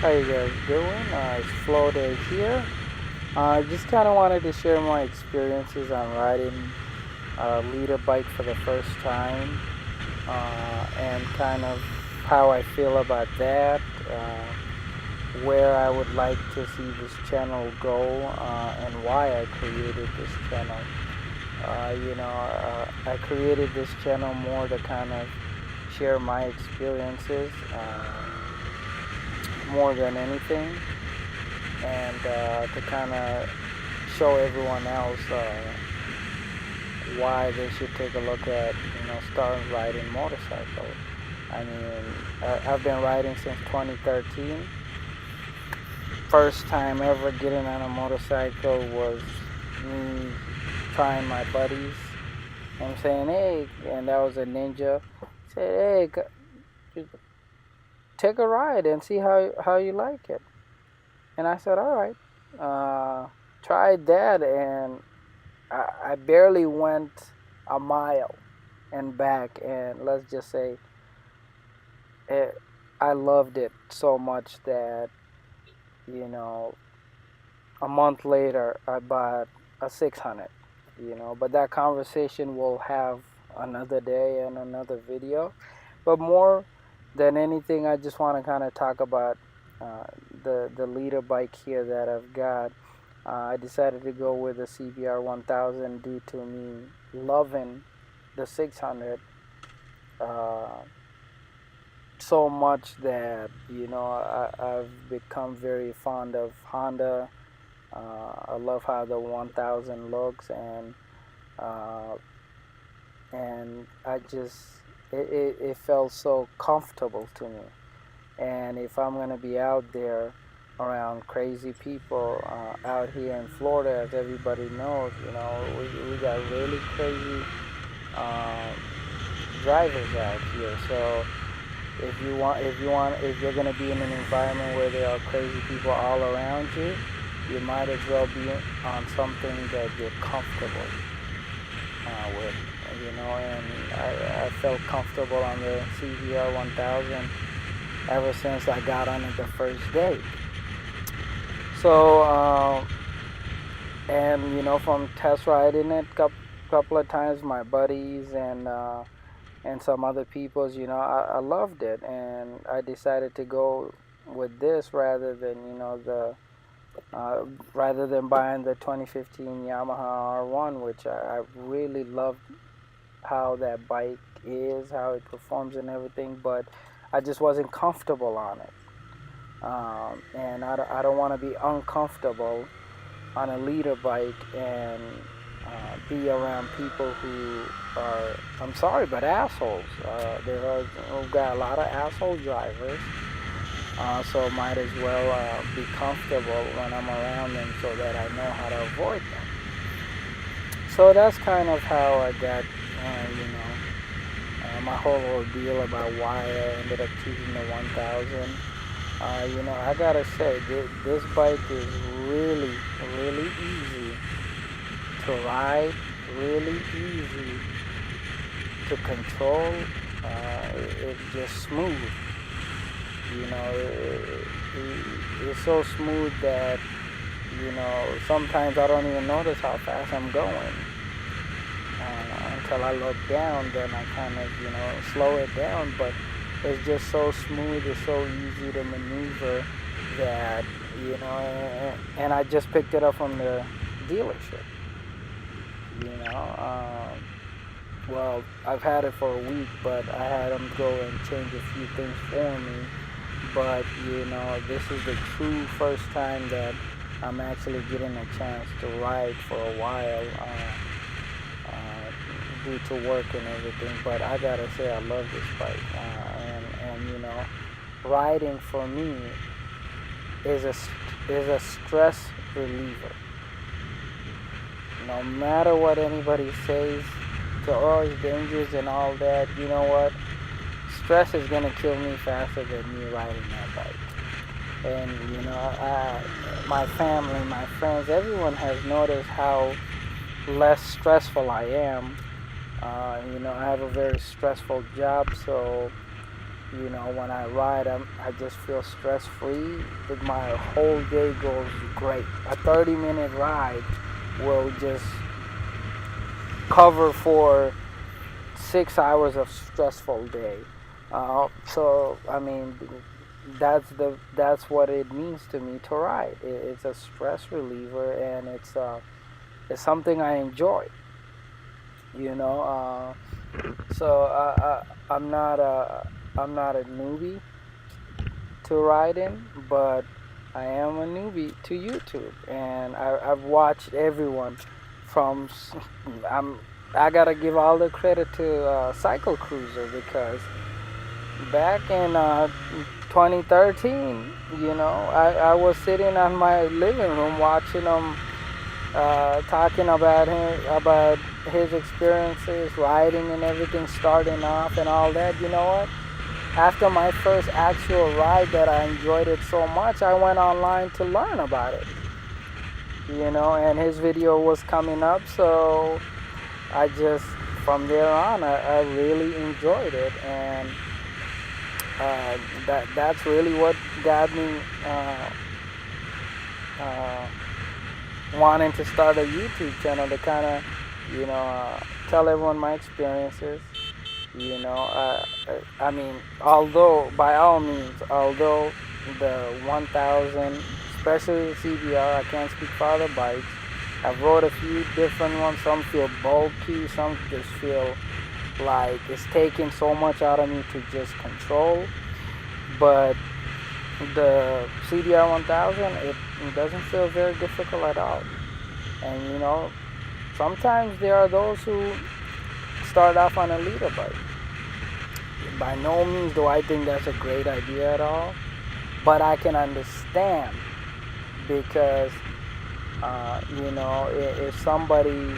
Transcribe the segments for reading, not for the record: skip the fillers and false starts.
How you guys doing? It's Florida here. I just kind of wanted to share my experiences on riding a leader bike for the first time, and kind of how I feel about that, where I would like to see this channel go, and why I created this channel. I created this channel more to kind of share my experiences, more than anything, and to kind of show everyone else why they should take a look at starting riding motorcycle. I mean, I've been riding since 2013. First time ever getting on a motorcycle was me trying my buddies and saying, "Hey," and that was a Ninja. Said, "Hey, take a ride and see how you like it." And I said, "All right." Uh, Tried that, and I barely went a mile and back, and let's just say it, I loved it so much that you know a month later I bought a 600. But that conversation we'll have another day and another video. But more than anything, I just want to kind of talk about uh, the leader bike here that I've got. I decided to go with the CBR 1000 due to me loving the 600 uh, so much that I've become very fond of Honda. I love how the 1000 looks, uh, and it felt so comfortable to me. And if I'm gonna be out there around crazy people out here in Florida, as everybody knows, we got really crazy um, drivers out here. So if you're gonna be in an environment where there are crazy people all around you, you might as well be on something that you're comfortable with. And I felt comfortable on the CBR 1000 ever since I got on it the first day. So, and from test riding it couple of times, my buddies and some other people's, I loved it, and I decided to go with this rather than buying the 2015 Yamaha R1, which I really loved how that bike is, how it performs and everything, but I just wasn't comfortable on it. And I don't want to be uncomfortable on a leader bike and be around people who are, I'm sorry, but assholes. We've got a lot of asshole drivers, so might as well be comfortable when I'm around them so that I know how to avoid them. So that's kind of how I got, my whole ordeal about why I ended up choosing the 1000. I gotta say, this bike is really, really easy to ride, really easy to control. It's just smooth. It's so smooth that, sometimes I don't even notice how fast I'm going. Until I look down, then I kind of, slow it down. But it's just so smooth, it's so easy to maneuver that, and I just picked it up from the dealership. Well, I've had it for a week, but I had them go and change a few things for me. But, this is the true first time that I'm actually getting a chance to ride for a while. Due to work and everything, but I gotta say I love this bike, and riding for me is a stress reliever. No matter what anybody says, to all it's dangerous and all that, you know what? Stress is gonna kill me faster than me riding that bike. And my family, my friends, everyone has noticed how less stressful I am. I have a very stressful job, so You know, when I ride, I just feel stress free. My whole day goes great. A 30-minute ride will just cover for 6 hours of stressful day. So I mean, that's what it means to me to ride. It's a stress reliever, and it's something I enjoy. You know, so I'm not a newbie to riding, but I am a newbie to YouTube, and I've watched everyone from. I'm I gotta give all the credit to Cycle Cruiser, because back in 2013, you know, I was sitting on my living room watching him talking about his experiences riding and everything, starting off and all that. You know what? After my first actual ride that I enjoyed it so much, I went online to learn about it. You know, and his video was coming up, so I just, from there on, I really enjoyed it, and that's really what got me uh, wanting to start a YouTube channel to kind of, you know, tell everyone my experiences. You know, I mean, although by all means, although the 1000, especially the CBR, I can't speak for other bikes. I've rode a few different ones. Some feel bulky, some just feel like it's taking so much out of me to just control. But the CBR 1000, it doesn't feel very difficult at all. And you know, sometimes there are those who start off on a leader bike. By no means do I think that's a great idea at all, but I can understand, because you know, if somebody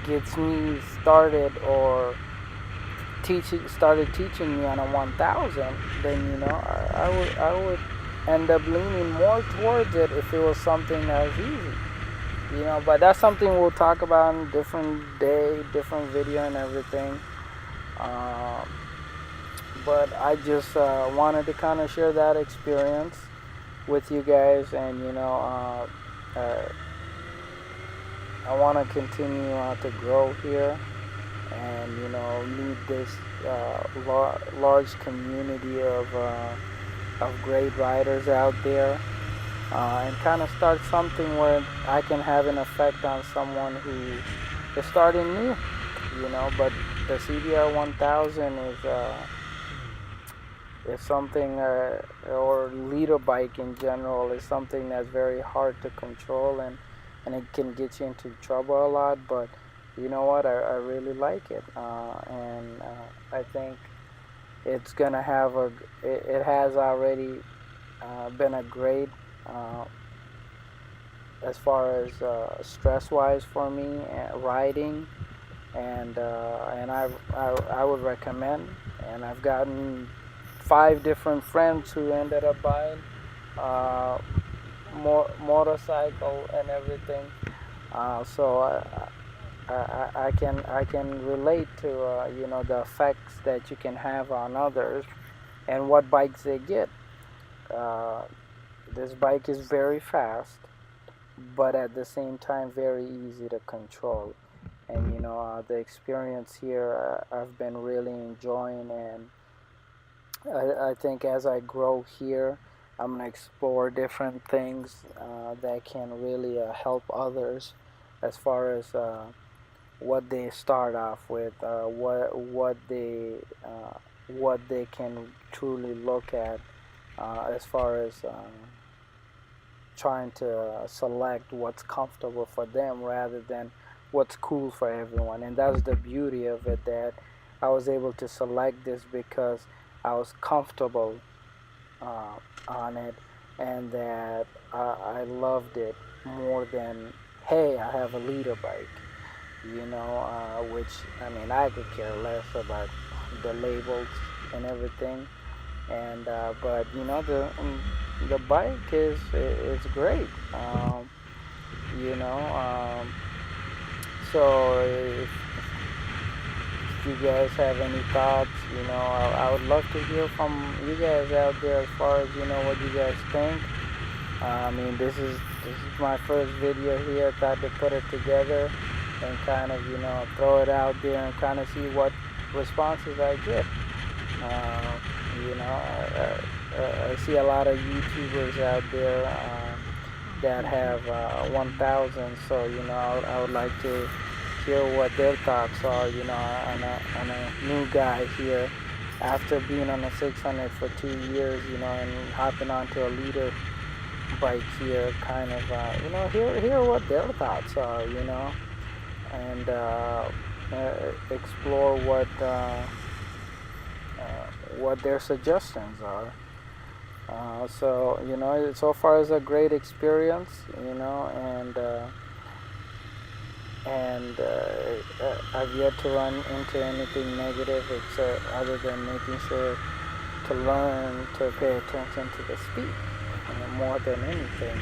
gets me started or started teaching me on a 1000, then you know, I would end up leaning more towards it if it was something that was easy. You know, but that's something we'll talk about in a different day, different video and everything. But I just wanted to kind of share that experience with you guys, and you know, I want to continue to grow here, and you know, lead this large community of great riders out there, and kind of start something where I can have an effect on someone who is starting new. You know, but the CBR 1000 is something, or leader bike in general, is something that's very hard to control, and it can get you into trouble a lot. But you know what? I really like it, and I think it's gonna have it has already been a great, as far as stress-wise for me, riding. And I would recommend, and I've gotten 5 different friends who ended up buying motorcycle and everything. So I can relate to you know, the effects that you can have on others and what bikes they get. This bike is very fast, but at the same time very easy to control. And you know, the experience here, I've been really enjoying, and I think as I grow here, I'm gonna explore different things that can really help others, as far as what they start off with, what they can truly look at, as far as trying to select what's comfortable for them rather than what's cool for everyone. And that's the beauty of it, that I was able to select this because I was comfortable on it, and that I loved it more than, hey, I have a leader bike, you know, which, I mean, I could care less about the labels and everything. And but you know, the bike is great. You know, so if you guys have any thoughts, I would love to hear from you guys out there as far as what you guys think. I mean, this is my first video here. I thought to put it together and kind of throw it out there and kind of see what responses I get. Uh, I see a lot of YouTubers out there that have 1,000. So I would like to hear what their thoughts are. On a new guy here after being on a 600 for 2 years. And hopping onto a leader bike here, kind of hear what their thoughts are. And explore what their suggestions are. So so far it's a great experience, and I've yet to run into anything negative, except other than making sure to learn to pay attention to the speed, more than anything.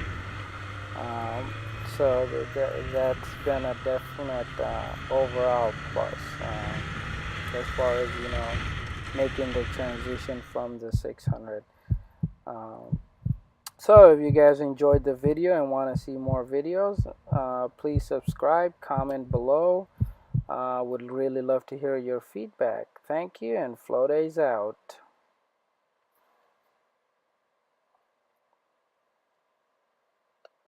So that's been a definite overall plus, as far as making the transition from the 600. So if you guys enjoyed the video and want to see more videos, please subscribe, comment below. Would really love to hear your feedback. Thank you, and Flodays out.